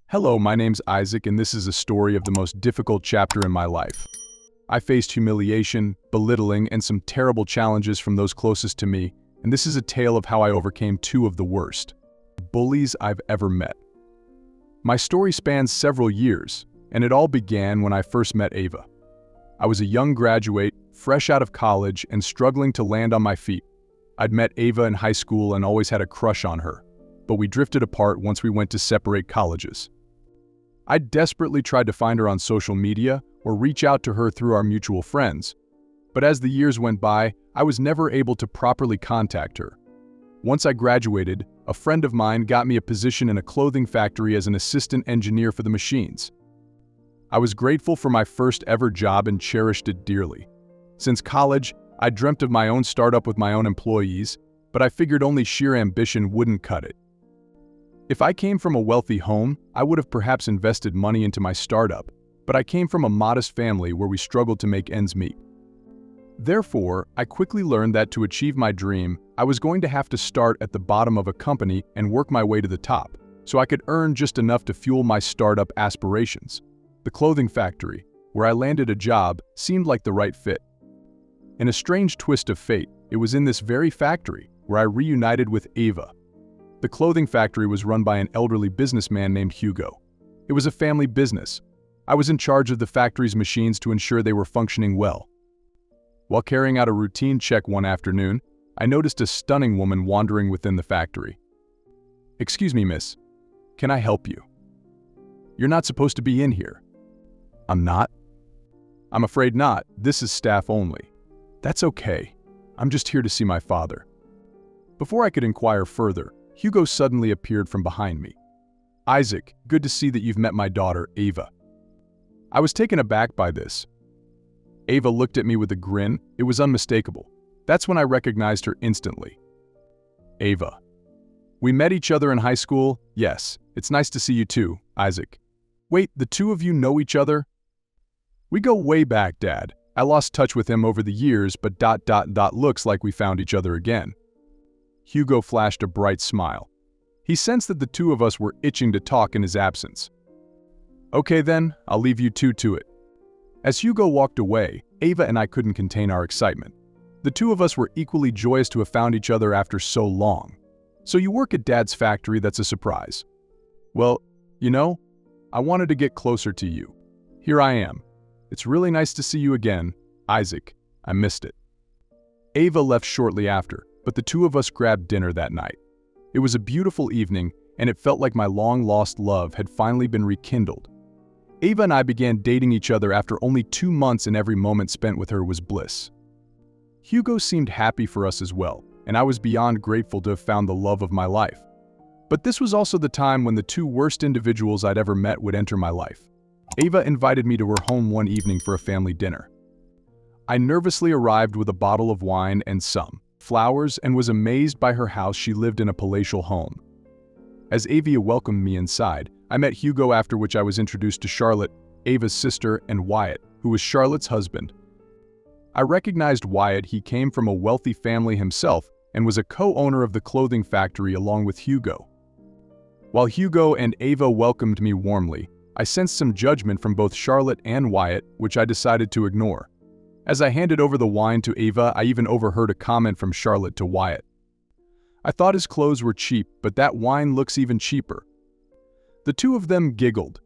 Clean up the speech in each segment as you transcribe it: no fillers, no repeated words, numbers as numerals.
Hello, my name's Isaac, and this is a story of the most difficult chapter in my life. I faced humiliation, belittling, and some terrible challenges from those closest to me, and this is a tale of how I overcame two of the worst bullies I've ever met. My story spans several years, and it all began when I first met Ava. I was a young graduate, fresh out of college, and struggling to land on my feet. I'd met Ava in high school and always had a crush on her, but we drifted apart once we went to separate colleges. I desperately tried to find her on social media or reach out to her through our mutual friends, but as the years went by, I was never able to properly contact her. Once I graduated, a friend of mine got me a position in a clothing factory as an assistant engineer for the machines. I was grateful for my first ever job and cherished it dearly. Since college, I dreamt of my own startup with my own employees, but I figured only sheer ambition wouldn't cut it. If I came from a wealthy home, I would have perhaps invested money into my startup, but I came from a modest family where we struggled to make ends meet. Therefore, I quickly learned that to achieve my dream, I was going to have to start at the bottom of a company and work my way to the top, so I could earn just enough to fuel my startup aspirations. The clothing factory, where I landed a job, seemed like the right fit. In a strange twist of fate, it was in this very factory where I reunited with Ava. The clothing factory was run by an elderly businessman named Hugo. It was a family business. I was in charge of the factory's machines to ensure they were functioning well. While carrying out a routine check one afternoon, I noticed a stunning woman wandering within the factory. "Excuse me, miss. Can I help you?" "You're not supposed to be in here." "I'm not?" "I'm afraid not. This is staff only." "That's okay. I'm just here to see my father." Before I could inquire further, Hugo suddenly appeared from behind me. "Isaac, good to see that you've met my daughter, Ava." I was taken aback by this. Ava looked at me with a grin. It was unmistakable. That's when I recognized her instantly. "Ava. We met each other in high school? Yes. It's nice to see you too, Isaac." "Wait, the two of you know each other?" "We go way back, Dad. I lost touch with him over the years, but looks like we found each other again." Hugo flashed a bright smile. He sensed that the two of us were itching to talk in his absence. "Okay then, I'll leave you two to it." As Hugo walked away, Ava and I couldn't contain our excitement. The two of us were equally joyous to have found each other after so long. "So you work at Dad's factory? That's a surprise." "Well, I wanted to get closer to you. Here I am. It's really nice to see you again, Isaac. I missed it." Ava left shortly after, but the two of us grabbed dinner that night. It was a beautiful evening, and it felt like my long-lost love had finally been rekindled. Ava and I began dating each other after only 2 months, and every moment spent with her was bliss. Hugo seemed happy for us as well, and I was beyond grateful to have found the love of my life. But this was also the time when the two worst individuals I'd ever met would enter my life. Ava invited me to her home one evening for a family dinner. I nervously arrived with a bottle of wine and some flowers and was amazed by her house. She lived in a palatial home. As Ava welcomed me inside, I met Hugo, after which I was introduced to Charlotte, Ava's sister, and Wyatt, who was Charlotte's husband. I recognized Wyatt. He came from a wealthy family himself and was a co-owner of the clothing factory along with Hugo. While Hugo and Ava welcomed me warmly, I sensed some judgment from both Charlotte and Wyatt, which I decided to ignore. As I handed over the wine to Ava, I even overheard a comment from Charlotte to Wyatt. "I thought his clothes were cheap, but that wine looks even cheaper." The two of them giggled.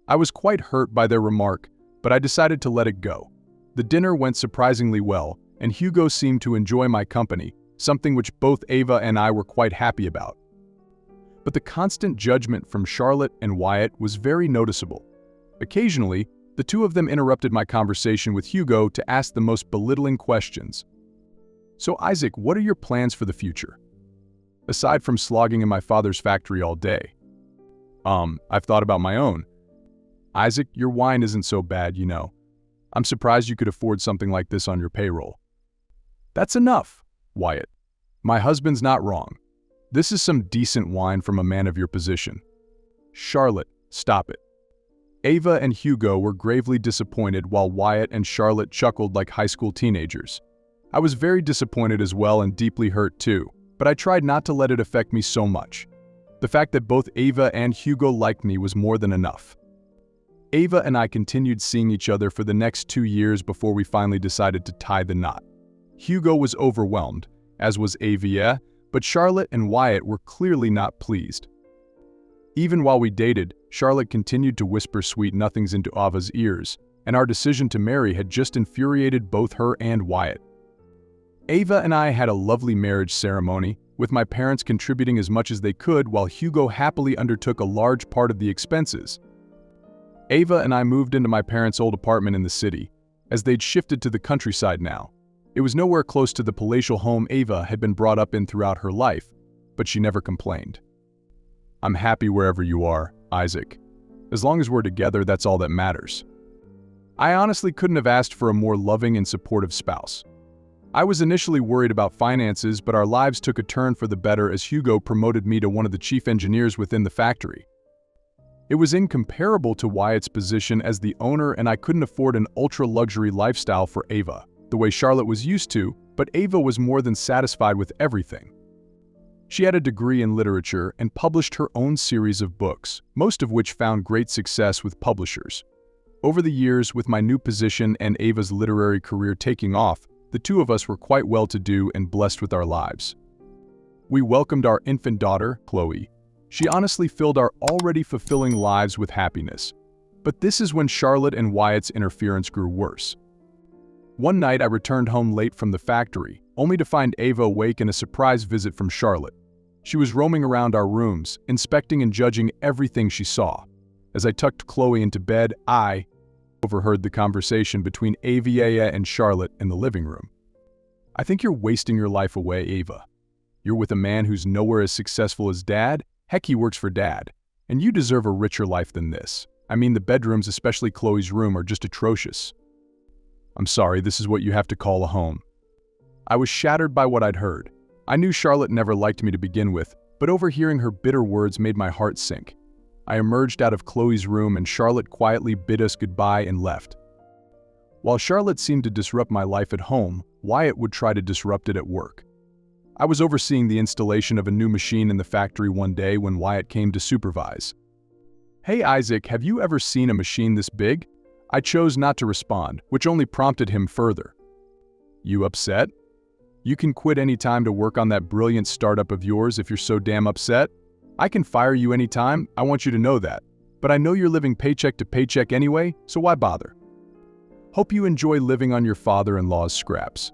I was quite hurt by their remark, but I decided to let it go. The dinner went surprisingly well, and Hugo seemed to enjoy my company, something which both Ava and I were quite happy about. But the constant judgment from Charlotte and Wyatt was very noticeable. Occasionally, the two of them interrupted my conversation with Hugo to ask the most belittling questions. "So Isaac, what are your plans for the future? Aside from slogging in my father's factory all day?" I've thought about my own." "Isaac, your wine isn't so bad, I'm surprised you could afford something like this on your payroll." "That's enough, Wyatt. My husband's not wrong. This is some decent wine from a man of your position." "Charlotte, stop it." Ava and Hugo were gravely disappointed, while Wyatt and Charlotte chuckled like high school teenagers. I was very disappointed as well and deeply hurt too, but I tried not to let it affect me so much. The fact that both Ava and Hugo liked me was more than enough. Ava and I continued seeing each other for the next 2 years before we finally decided to tie the knot. Hugo was overwhelmed, as was Ava, but Charlotte and Wyatt were clearly not pleased. Even while we dated, Charlotte continued to whisper sweet nothings into Ava's ears, and our decision to marry had just infuriated both her and Wyatt. Ava and I had a lovely marriage ceremony, with my parents contributing as much as they could while Hugo happily undertook a large part of the expenses. Ava and I moved into my parents' old apartment in the city, as they'd shifted to the countryside now. It was nowhere close to the palatial home Ava had been brought up in throughout her life, but she never complained. "I'm happy wherever you are, Isaac. As long as we're together, that's all that matters." I honestly couldn't have asked for a more loving and supportive spouse. I was initially worried about finances, but our lives took a turn for the better as Hugo promoted me to one of the chief engineers within the factory. It was incomparable to Wyatt's position as the owner, and I couldn't afford an ultra-luxury lifestyle for Ava, the way Charlotte was used to, but Ava was more than satisfied with everything. She had a degree in literature and published her own series of books, most of which found great success with publishers. Over the years, with my new position and Ava's literary career taking off, the two of us were quite well-to-do and blessed with our lives. We welcomed our infant daughter, Chloe. She honestly filled our already fulfilling lives with happiness. But this is when Charlotte and Wyatt's interference grew worse. One night I returned home late from the factory, only to find Ava awake in a surprise visit from Charlotte. She was roaming around our rooms, inspecting and judging everything she saw. As I tucked Chloe into bed, I overheard the conversation between Ava and Charlotte in the living room. "I think you're wasting your life away, Ava. You're with a man who's nowhere as successful as Dad. Heck, he works for Dad. And you deserve a richer life than this. I mean, the bedrooms, especially Chloe's room, are just atrocious." "I'm sorry, this is what you have to call a home." I was shattered by what I'd heard. I knew Charlotte never liked me to begin with, but overhearing her bitter words made my heart sink. I emerged out of Chloe's room and Charlotte quietly bid us goodbye and left. While Charlotte seemed to disrupt my life at home, Wyatt would try to disrupt it at work. I was overseeing the installation of a new machine in the factory one day when Wyatt came to supervise. "Hey Isaac, have you ever seen a machine this big?" I chose not to respond, which only prompted him further. "You upset? You can quit any time to work on that brilliant startup of yours if you're so damn upset. I can fire you anytime, I want you to know that. But I know you're living paycheck to paycheck anyway, so why bother? Hope you enjoy living on your father-in-law's scraps."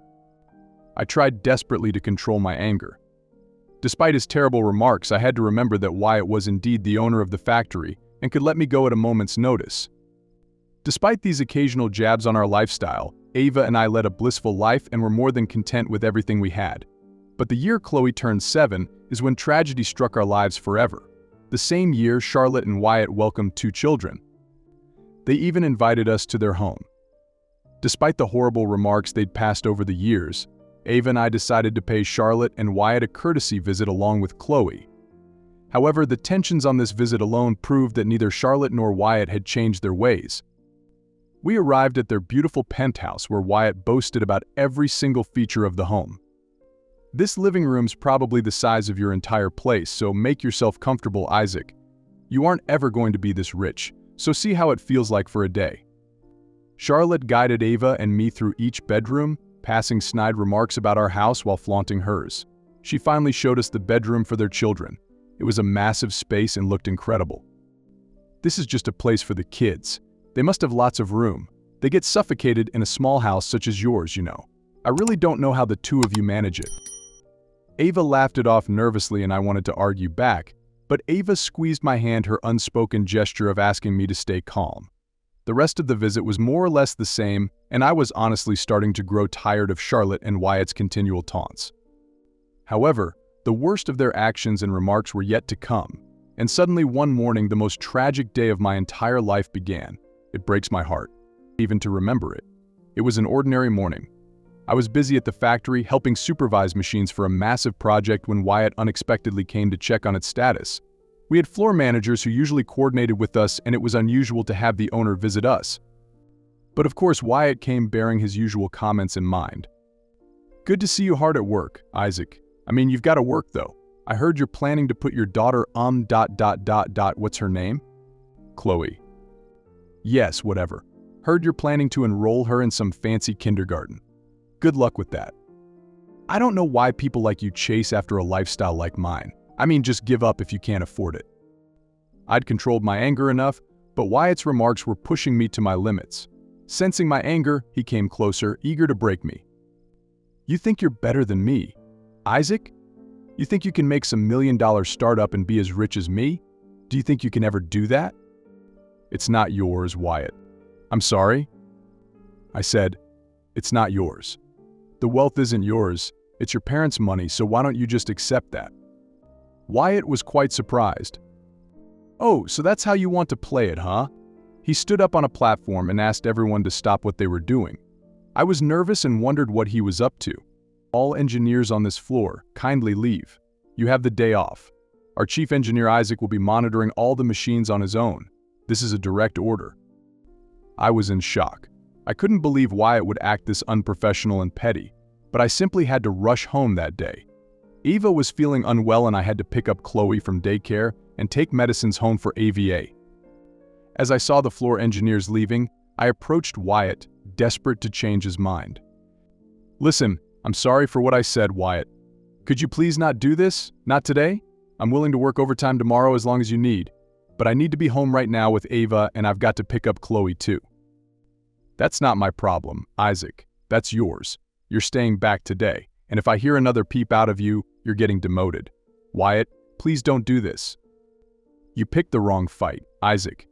I tried desperately to control my anger. Despite his terrible remarks, I had to remember that Wyatt was indeed the owner of the factory and could let me go at a moment's notice. Despite these occasional jabs on our lifestyle, Ava and I led a blissful life and were more than content with everything we had. But the year Chloe turned 7 is when tragedy struck our lives forever. The same year, Charlotte and Wyatt welcomed 2 children. They even invited us to their home. Despite the horrible remarks they'd passed over the years, Ava and I decided to pay Charlotte and Wyatt a courtesy visit along with Chloe. However, the tensions on this visit alone proved that neither Charlotte nor Wyatt had changed their ways. We arrived at their beautiful penthouse where Wyatt boasted about every single feature of the home. "This living room's probably the size of your entire place, so make yourself comfortable, Isaac. You aren't ever going to be this rich, so see how it feels like for a day." Charlotte guided Ava and me through each bedroom, passing snide remarks about our house while flaunting hers. She finally showed us the bedroom for their children. It was a massive space and looked incredible. "This is just a place for the kids. They must have lots of room. They get suffocated in a small house such as yours, you know. I really don't know how the two of you manage it." Ava laughed it off nervously and I wanted to argue back, but Ava squeezed my hand, her unspoken gesture of asking me to stay calm. The rest of the visit was more or less the same, and I was honestly starting to grow tired of Charlotte and Wyatt's continual taunts. However, the worst of their actions and remarks were yet to come, and suddenly one morning the most tragic day of my entire life began. It breaks my heart, even to remember it. It was an ordinary morning. I was busy at the factory helping supervise machines for a massive project when Wyatt unexpectedly came to check on its status. We had floor managers who usually coordinated with us, and it was unusual to have the owner visit us. But of course, Wyatt came bearing his usual comments in mind. "Good to see you hard at work, Isaac. I mean, you've got to work though. I heard you're planning to put your daughter what's her name? Chloe. Yes, whatever. Heard you're planning to enroll her in some fancy kindergarten. Good luck with that. I don't know why people like you chase after a lifestyle like mine. I mean, just give up if you can't afford it. I'd controlled my anger enough, but Wyatt's remarks were pushing me to my limits. Sensing my anger, he came closer, eager to break me. You think you're better than me, Isaac? You think you can make some $1 million startup and be as rich as me? Do you think you can ever do that? It's not yours, Wyatt. I'm sorry? I said, it's not yours. The wealth isn't yours, it's your parents' money, so why don't you just accept that? Wyatt was quite surprised. Oh, so that's how you want to play it, huh? He stood up on a platform and asked everyone to stop what they were doing. I was nervous and wondered what he was up to. All engineers on this floor, kindly leave. You have the day off. Our chief engineer Isaac will be monitoring all the machines on his own. This is a direct order. I was in shock. I couldn't believe Wyatt would act this unprofessional and petty, but I simply had to rush home that day. Eva was feeling unwell and I had to pick up Chloe from daycare and take medicines home for AVA. As I saw the floor engineers leaving, I approached Wyatt, desperate to change his mind. Listen, I'm sorry for what I said, Wyatt. Could you please not do this? Not today? I'm willing to work overtime tomorrow as long as you need, but I need to be home right now with Ava and I've got to pick up Chloe too. That's not my problem, Isaac. That's yours. You're staying back today, and if I hear another peep out of you, you're getting demoted. Wyatt, please don't do this. You picked the wrong fight, Isaac.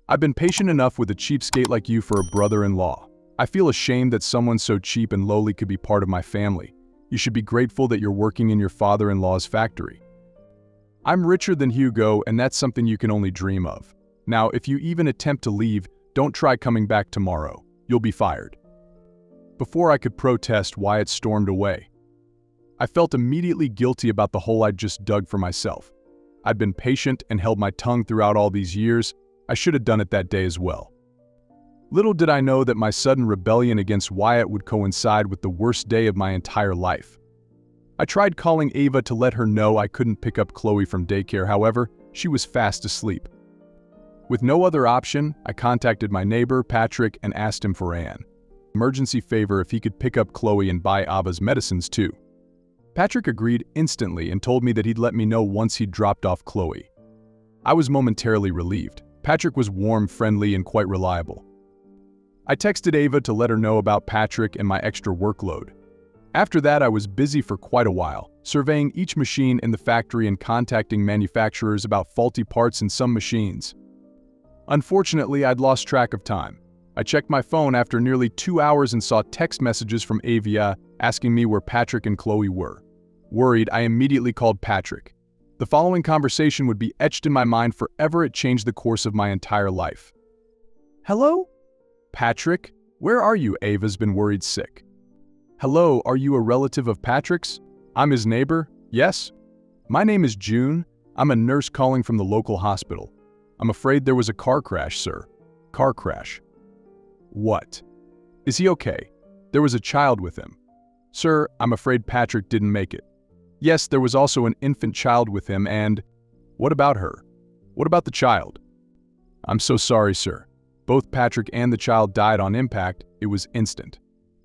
I've been patient enough with a cheapskate like you for a brother-in-law. I feel ashamed that someone so cheap and lowly could be part of my family. You should be grateful that you're working in your father-in-law's factory. I'm richer than Hugo, and that's something you can only dream of. Now, if you even attempt to leave, don't try coming back tomorrow. You'll be fired. Before I could protest, Wyatt stormed away. I felt immediately guilty about the hole I'd just dug for myself. I'd been patient and held my tongue throughout all these years. I should have done it that day as well. Little did I know that my sudden rebellion against Wyatt would coincide with the worst day of my entire life. I tried calling Ava to let her know I couldn't pick up Chloe from daycare, however, she was fast asleep. With no other option, I contacted my neighbor, Patrick, and asked him for an emergency favor if he could pick up Chloe and buy Ava's medicines too. Patrick agreed instantly and told me that he'd let me know once he'd dropped off Chloe. I was momentarily relieved. Patrick was warm, friendly, and quite reliable. I texted Ava to let her know about Patrick and my extra workload. After that, I was busy for quite a while, surveying each machine in the factory and contacting manufacturers about faulty parts in some machines. Unfortunately, I'd lost track of time. I checked my phone after nearly 2 hours and saw text messages from Ava asking me where Patrick and Chloe were. Worried, I immediately called Patrick. The following conversation would be etched in my mind forever. It changed the course of my entire life. Hello? Patrick? Where are you? Ava's been worried sick. Hello, are you a relative of Patrick's? I'm his neighbor. Yes? My name is June. I'm a nurse calling from the local hospital. I'm afraid there was a car crash, sir. Car crash. What? Is he okay? There was a child with him. Sir, I'm afraid Patrick didn't make it. Yes, there was also an infant child with him and… What about her? What about the child? I'm so sorry, sir. Both Patrick and the child died on impact. It was instant.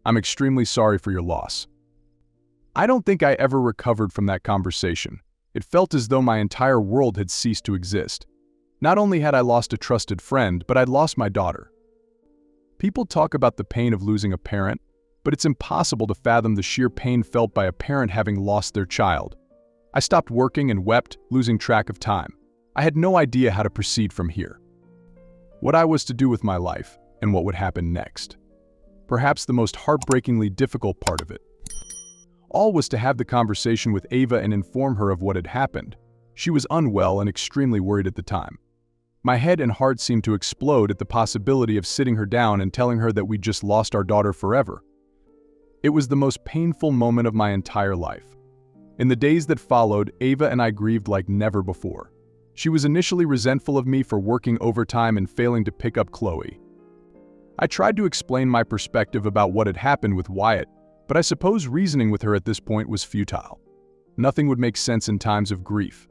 I'm extremely sorry for your loss. I don't think I ever recovered from that conversation. It felt as though my entire world had ceased to exist. Not only had I lost a trusted friend, but I'd lost my daughter. People talk about the pain of losing a parent, but it's impossible to fathom the sheer pain felt by a parent having lost their child. I stopped working and wept, losing track of time. I had no idea how to proceed from here. What I was to do with my life, and what would happen next. Perhaps the most heartbreakingly difficult part of it. All was to have the conversation with Ava and inform her of what had happened. She was unwell and extremely worried at the time. My head and heart seemed to explode at the possibility of sitting her down and telling her that we'd just lost our daughter forever. It was the most painful moment of my entire life. In the days that followed, Ava and I grieved like never before. She was initially resentful of me for working overtime and failing to pick up Chloe. I tried to explain my perspective about what had happened with Wyatt, but I suppose reasoning with her at this point was futile. Nothing would make sense in times of grief.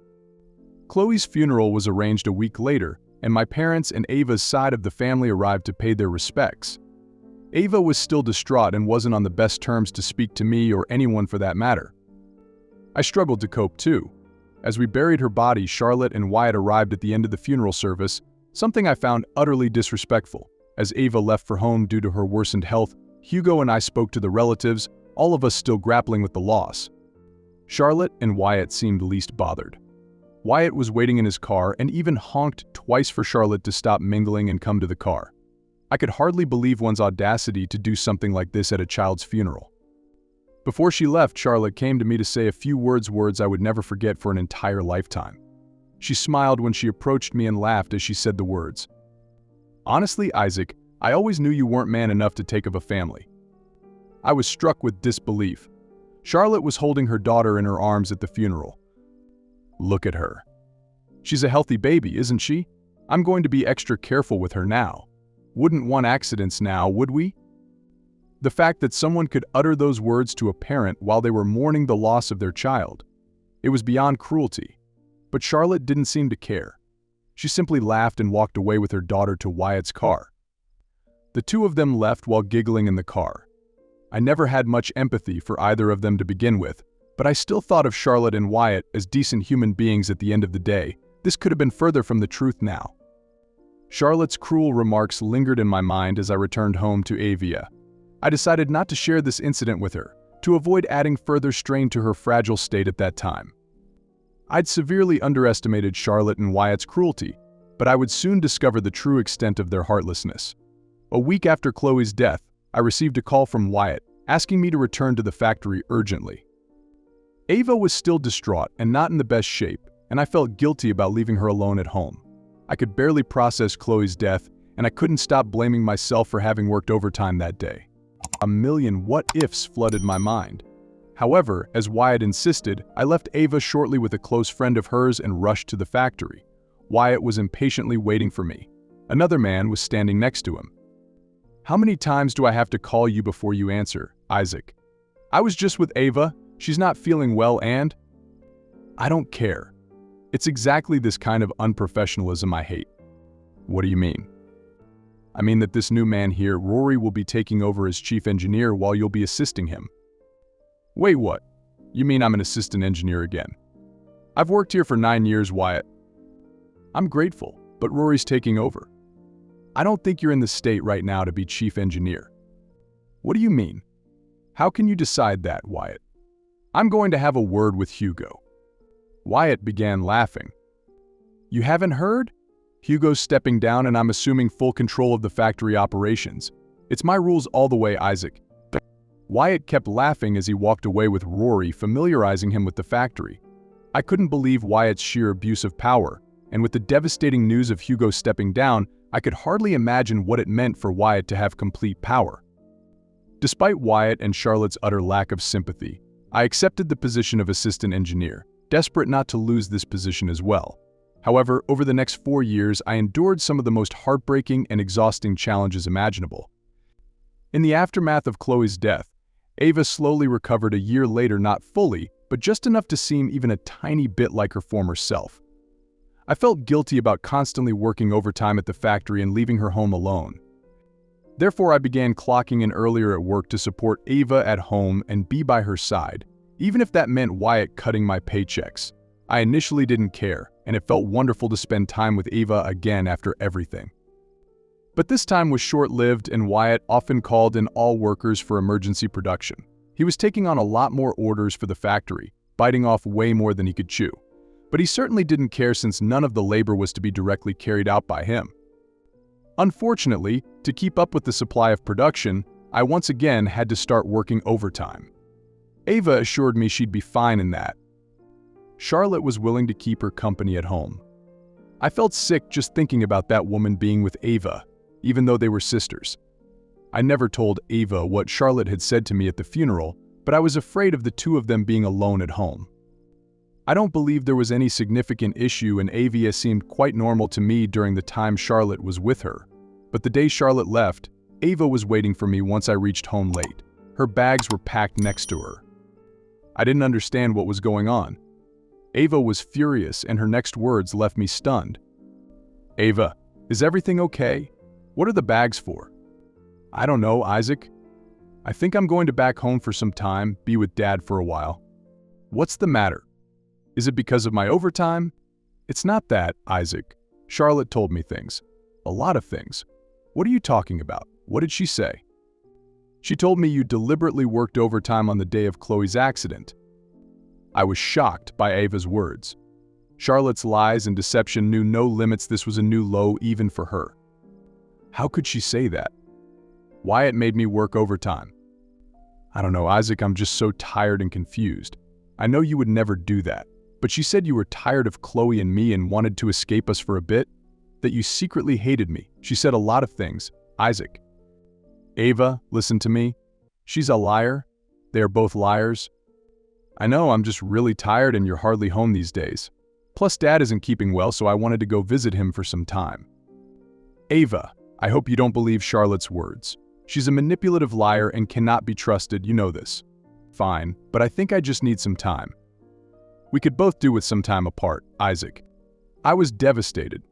Chloe's funeral was arranged a week later, and my parents and Ava's side of the family arrived to pay their respects. Ava was still distraught and wasn't on the best terms to speak to me or anyone for that matter. I struggled to cope too. As we buried her body, Charlotte and Wyatt arrived at the end of the funeral service, something I found utterly disrespectful. As Ava left for home due to her worsened health, Hugo and I spoke to the relatives, all of us still grappling with the loss. Charlotte and Wyatt seemed least bothered. Wyatt was waiting in his car and even honked twice for Charlotte to stop mingling and come to the car. I could hardly believe one's audacity to do something like this at a child's funeral. Before she left, Charlotte came to me to say a few words I would never forget for an entire lifetime. She smiled when she approached me and laughed as she said the words, "Honestly, Isaac, I always knew you weren't man enough to take of a family." I was struck with disbelief. Charlotte was holding her daughter in her arms at the funeral. Look at her. She's a healthy baby, isn't she? I'm going to be extra careful with her now. Wouldn't want accidents now, would we? The fact that someone could utter those words to a parent while they were mourning the loss of their child. It was beyond cruelty. But Charlotte didn't seem to care. She simply laughed and walked away with her daughter to Wyatt's car. The two of them left while giggling in the car. I never had much empathy for either of them to begin with, but I still thought of Charlotte and Wyatt as decent human beings at the end of the day. This could have been further from the truth now. Charlotte's cruel remarks lingered in my mind as I returned home to Avia. I decided not to share this incident with her, to avoid adding further strain to her fragile state at that time. I'd severely underestimated Charlotte and Wyatt's cruelty, but I would soon discover the true extent of their heartlessness. A week after Chloe's death, I received a call from Wyatt, asking me to return to the factory urgently. Ava was still distraught and not in the best shape, and I felt guilty about leaving her alone at home. I could barely process Chloe's death, and I couldn't stop blaming myself for having worked overtime that day. A million what-ifs flooded my mind. However, as Wyatt insisted, I left Ava shortly with a close friend of hers and rushed to the factory. Wyatt was impatiently waiting for me. Another man was standing next to him. "How many times do I have to call you before you answer, Isaac? I was just with Ava. She's not feeling well and—" "I don't care. It's exactly this kind of unprofessionalism I hate." "What do you mean?" "I mean that this new man here, Rory, will be taking over as chief engineer while you'll be assisting him." "Wait, what? You mean I'm an assistant engineer again?" "I've worked here for 9 years, Wyatt." "I'm grateful, but Rory's taking over." "I don't think you're in the state right now to be chief engineer." "What do you mean? How can you decide that, Wyatt?" "I'm going to have a word with Hugo." Wyatt began laughing. "You haven't heard? Hugo's stepping down and I'm assuming full control of the factory operations. It's my rules all the way, Isaac." Wyatt kept laughing as he walked away with Rory, familiarizing him with the factory. I couldn't believe Wyatt's sheer abuse of power, and with the devastating news of Hugo stepping down, I could hardly imagine what it meant for Wyatt to have complete power. Despite Wyatt and Charlotte's utter lack of sympathy, I accepted the position of assistant engineer, desperate not to lose this position as well. However, over the next 4 years, I endured some of the most heartbreaking and exhausting challenges imaginable. In the aftermath of Chloe's death, Ava slowly recovered a year later, not fully, but just enough to seem even a tiny bit like her former self. I felt guilty about constantly working overtime at the factory and leaving her home alone. Therefore, I began clocking in earlier at work to support Ava at home and be by her side, even if that meant Wyatt cutting my paychecks. I initially didn't care, and it felt wonderful to spend time with Ava again after everything. But this time was short-lived, and Wyatt often called in all workers for emergency production. He was taking on a lot more orders for the factory, biting off way more than he could chew. But he certainly didn't care since none of the labor was to be directly carried out by him. Unfortunately, to keep up with the supply of production, I once again had to start working overtime. Ava assured me she'd be fine in that. Charlotte was willing to keep her company at home. I felt sick just thinking about that woman being with Ava, even though they were sisters. I never told Ava what Charlotte had said to me at the funeral, but I was afraid of the two of them being alone at home. I don't believe there was any significant issue, and Ava seemed quite normal to me during the time Charlotte was with her. But the day Charlotte left, Ava was waiting for me once I reached home late. Her bags were packed next to her. I didn't understand what was going on. Ava was furious, and her next words left me stunned. "Ava, is everything okay? What are the bags for?" "I don't know, Isaac. I think I'm going to back home for some time, be with Dad for a while." "What's the matter? Is it because of my overtime?" "It's not that, Isaac. Charlotte told me things. A lot of things." "What are you talking about? What did she say?" "She told me you deliberately worked overtime on the day of Chloe's accident." I was shocked by Ava's words. Charlotte's lies and deception knew no limits. This was a new low even for her. How could she say that? Wyatt made me work overtime. "I don't know, Isaac, I'm just so tired and confused. I know you would never do that, but she said you were tired of Chloe and me and wanted to escape us for a bit, that you secretly hated me. She said a lot of things, Isaac." "Ava, listen to me. She's a liar. They are both liars. I know, I'm just really tired and you're hardly home these days. Plus Dad isn't keeping well, so I wanted to go visit him for some time." "Ava, I hope you don't believe Charlotte's words. She's a manipulative liar and cannot be trusted, you know this." "Fine, but I think I just need some time." "We could both do with some time apart, Isaac." I was devastated.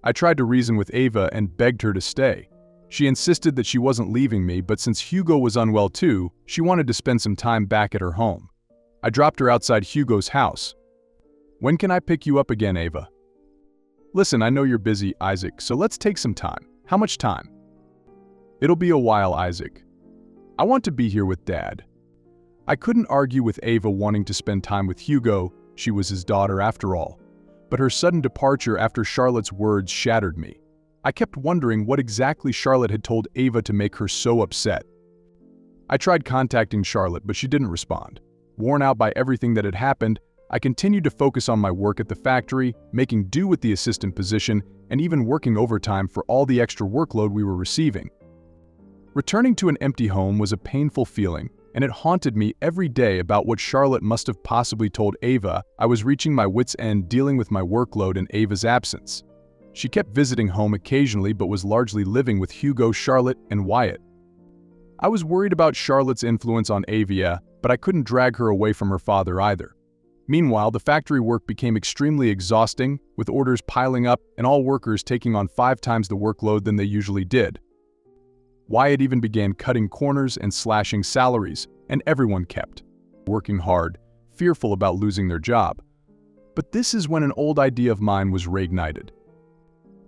I tried to reason with Ava and begged her to stay. She insisted that she wasn't leaving me, but since Hugo was unwell too, she wanted to spend some time back at her home. I dropped her outside Hugo's house. "When can I pick you up again, Ava?" "Listen, I know you're busy, Isaac, so let's take some time." "How much time?" "It'll be a while, Isaac. I want to be here with Dad." I couldn't argue with Ava wanting to spend time with Hugo. She was his daughter after all. But her sudden departure after Charlotte's words shattered me. I kept wondering what exactly Charlotte had told Ava to make her so upset. I tried contacting Charlotte, but she didn't respond. Worn out by everything that had happened, I continued to focus on my work at the factory, making do with the assistant position, and even working overtime for all the extra workload we were receiving. Returning to an empty home was a painful feeling, and it haunted me every day about what Charlotte must have possibly told Ava. I was reaching my wits' end dealing with my workload in Ava's absence. She kept visiting home occasionally but was largely living with Hugo, Charlotte, and Wyatt. I was worried about Charlotte's influence on Ava, but I couldn't drag her away from her father either. Meanwhile, the factory work became extremely exhausting, with orders piling up and all workers taking on 5 times the workload than they usually did. Wyatt even began cutting corners and slashing salaries, and everyone kept working hard, fearful about losing their job. But this is when an old idea of mine was reignited.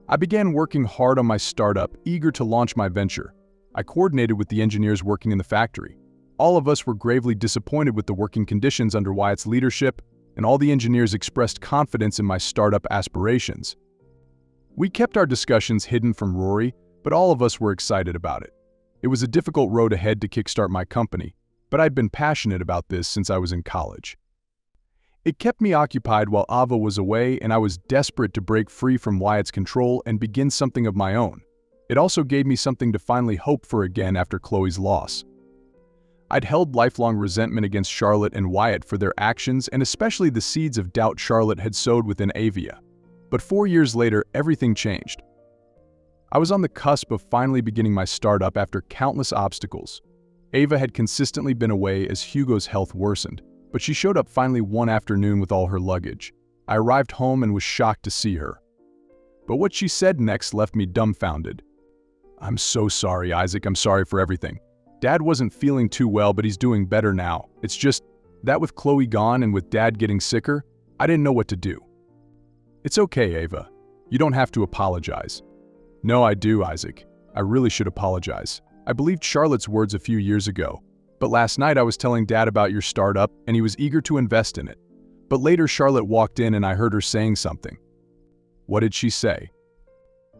I began working hard on my startup, eager to launch my venture. I coordinated with the engineers working in the factory. All of us were gravely disappointed with the working conditions under Wyatt's leadership, and all the engineers expressed confidence in my startup aspirations. We kept our discussions hidden from Rory, but all of us were excited about it. It was a difficult road ahead to kickstart my company, but I'd been passionate about this since I was in college. It kept me occupied while Ava was away, and I was desperate to break free from Wyatt's control and begin something of my own. It also gave me something to finally hope for again after Chloe's loss. I'd held lifelong resentment against Charlotte and Wyatt for their actions, and especially the seeds of doubt Charlotte had sowed within Ava. But 4 years later, everything changed. I was on the cusp of finally beginning my startup after countless obstacles. Ava had consistently been away as Hugo's health worsened, but she showed up finally one afternoon with all her luggage. I arrived home and was shocked to see her. But what she said next left me dumbfounded. "I'm so sorry, Isaac. I'm sorry for everything. Dad wasn't feeling too well, but he's doing better now. It's just that with Chloe gone and with Dad getting sicker, I didn't know what to do." "It's okay, Ava. You don't have to apologize." "No, I do, Isaac. I really should apologize. I believed Charlotte's words a few years ago. But last night I was telling Dad about your startup, and he was eager to invest in it. But later Charlotte walked in and I heard her saying something." "What did she say?"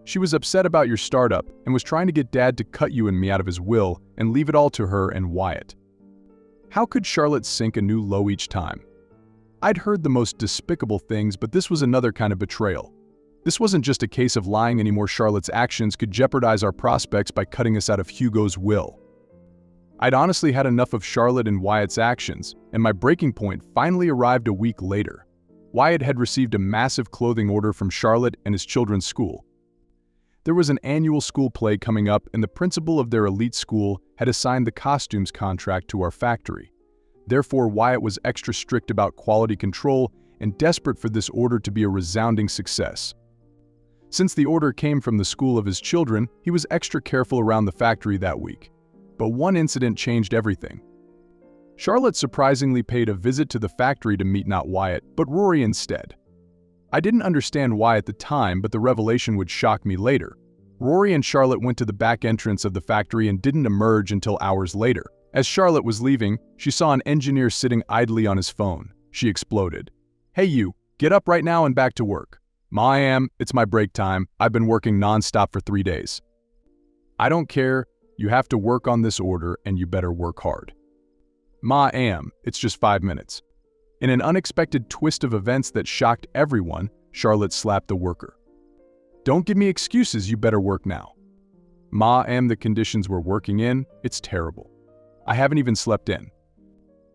"She was upset about your startup and was trying to get Dad to cut you and me out of his will and leave it all to her and Wyatt." How could Charlotte sink a new low each time? I'd heard the most despicable things, but this was another kind of betrayal. This wasn't just a case of lying anymore. Charlotte's actions could jeopardize our prospects by cutting us out of Hugo's will. I'd honestly had enough of Charlotte and Wyatt's actions, and my breaking point finally arrived a week later. Wyatt had received a massive clothing order from Charlotte and his children's school. There was an annual school play coming up, and the principal of their elite school had assigned the costumes contract to our factory. Therefore, Wyatt was extra strict about quality control and desperate for this order to be a resounding success. Since the order came from the school of his children, he was extra careful around the factory that week. But one incident changed everything. Charlotte surprisingly paid a visit to the factory to meet not Wyatt, but Rory instead. I didn't understand why at the time, but the revelation would shock me later. Rory and Charlotte went to the back entrance of the factory and didn't emerge until hours later. As Charlotte was leaving, she saw an engineer sitting idly on his phone. She exploded. "Hey you, get up right now and back to work." "Ma, I am. It's my break time. I've been working non-stop for 3 days." "I don't care. You have to work on this order and you better work hard." "Ma, I am. It's just 5 minutes." In an unexpected twist of events that shocked everyone, Charlotte slapped the worker. "Don't give me excuses, you better work now." "Ma, I am. The conditions we're working in, it's terrible. I haven't even slept in."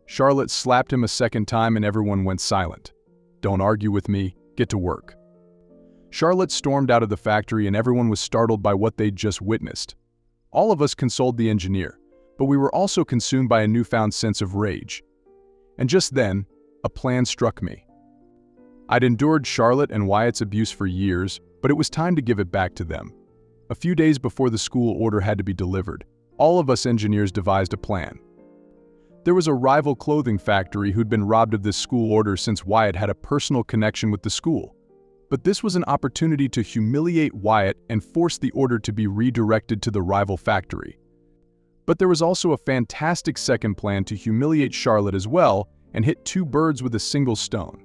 Charlotte slapped him a second time and everyone went silent. "Don't argue with me, get to work." Charlotte stormed out of the factory and everyone was startled by what they'd just witnessed. All of us consoled the engineer, but we were also consumed by a newfound sense of rage. And just then, a plan struck me. I'd endured Charlotte and Wyatt's abuse for years, but it was time to give it back to them. A few days before the school order had to be delivered, all of us engineers devised a plan. There was a rival clothing factory who'd been robbed of this school order since Wyatt had a personal connection with the school. But this was an opportunity to humiliate Wyatt and force the order to be redirected to the rival factory. But there was also a fantastic second plan to humiliate Charlotte as well and hit 2 birds with a single stone.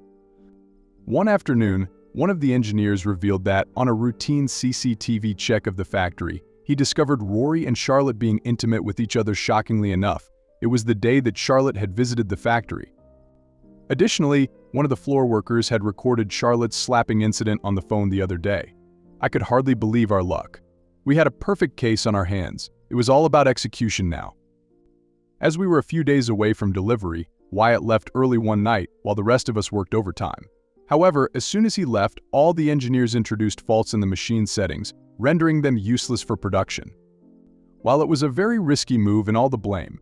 One afternoon, one of the engineers revealed that, on a routine CCTV check of the factory, he discovered Rory and Charlotte being intimate with each other. Shockingly enough, it was the day that Charlotte had visited the factory. Additionally, one of the floor workers had recorded Charlotte's slapping incident on the phone the other day. I could hardly believe our luck. We had a perfect case on our hands. It was all about execution now. As we were a few days away from delivery, Wyatt left early one night while the rest of us worked overtime. However, as soon as he left, all the engineers introduced faults in the machine settings, rendering them useless for production. While it was a very risky move and all the blame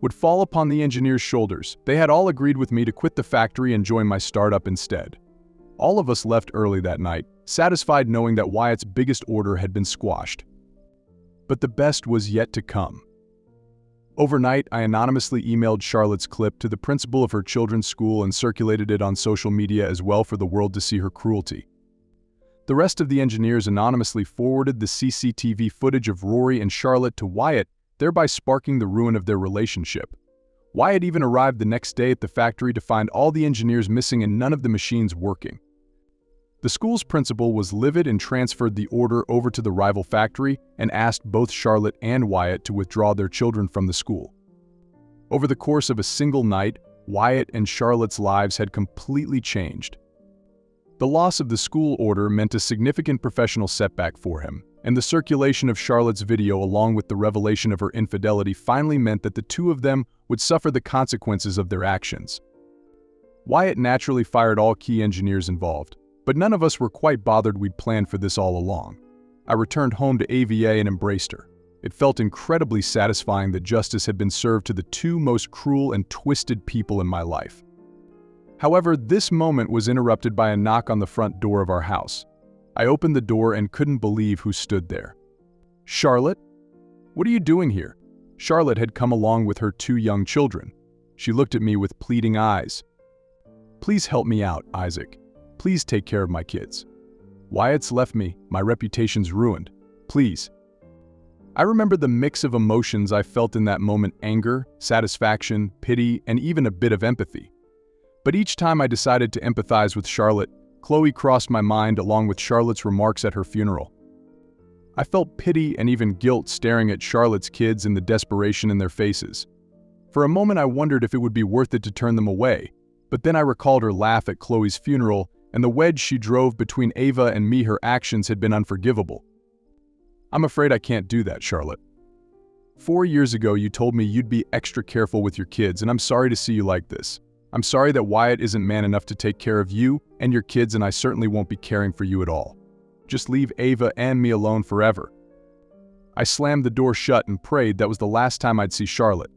would fall upon the engineers' shoulders, they had all agreed with me to quit the factory and join my startup instead. All of us left early that night, satisfied knowing that Wyatt's biggest order had been squashed. But the best was yet to come. Overnight, I anonymously emailed Charlotte's clip to the principal of her children's school and circulated it on social media as well for the world to see her cruelty. The rest of the engineers anonymously forwarded the CCTV footage of Rory and Charlotte to Wyatt, thereby sparking the ruin of their relationship. Wyatt even arrived the next day at the factory to find all the engineers missing and none of the machines working. The school's principal was livid and transferred the order over to the rival factory and asked both Charlotte and Wyatt to withdraw their children from the school. Over the course of a single night, Wyatt and Charlotte's lives had completely changed. The loss of the school order meant a significant professional setback for him, and the circulation of Charlotte's video along with the revelation of her infidelity finally meant that the two of them would suffer the consequences of their actions. Wyatt naturally fired all key engineers involved, but none of us were quite bothered. We'd planned for this all along. I returned home to AVA and embraced her. It felt incredibly satisfying that justice had been served to the two most cruel and twisted people in my life. However, this moment was interrupted by a knock on the front door of our house. I opened the door and couldn't believe who stood there. "Charlotte? What are you doing here?" Charlotte had come along with her 2 young children. She looked at me with pleading eyes. "Please help me out, Isaac. Please take care of my kids. Wyatt's left me, my reputation's ruined. Please." I remember the mix of emotions I felt in that moment: anger, satisfaction, pity, and even a bit of empathy. But each time I decided to empathize with Charlotte, Chloe crossed my mind along with Charlotte's remarks at her funeral. I felt pity and even guilt staring at Charlotte's kids and the desperation in their faces. For a moment I wondered if it would be worth it to turn them away, but then I recalled her laugh at Chloe's funeral and the wedge she drove between Ava and me. Her actions had been unforgivable. "I'm afraid I can't do that, Charlotte. 4 years ago you told me you'd be extra careful with your kids, and I'm sorry to see you like this. I'm sorry that Wyatt isn't man enough to take care of you and your kids, and I certainly won't be caring for you at all. Just leave Ava and me alone forever." I slammed the door shut and prayed that was the last time I'd see Charlotte.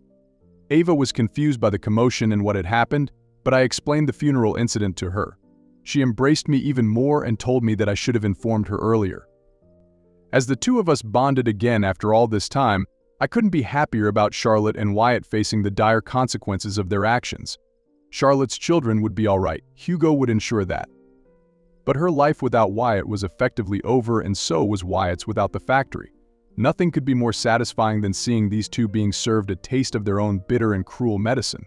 Ava was confused by the commotion and what had happened, but I explained the funeral incident to her. She embraced me even more and told me that I should have informed her earlier. As the two of us bonded again after all this time, I couldn't be happier about Charlotte and Wyatt facing the dire consequences of their actions. Charlotte's children would be all right. Hugo would ensure that. But her life without Wyatt was effectively over, and so was Wyatt's without the factory. Nothing could be more satisfying than seeing these two being served a taste of their own bitter and cruel medicine.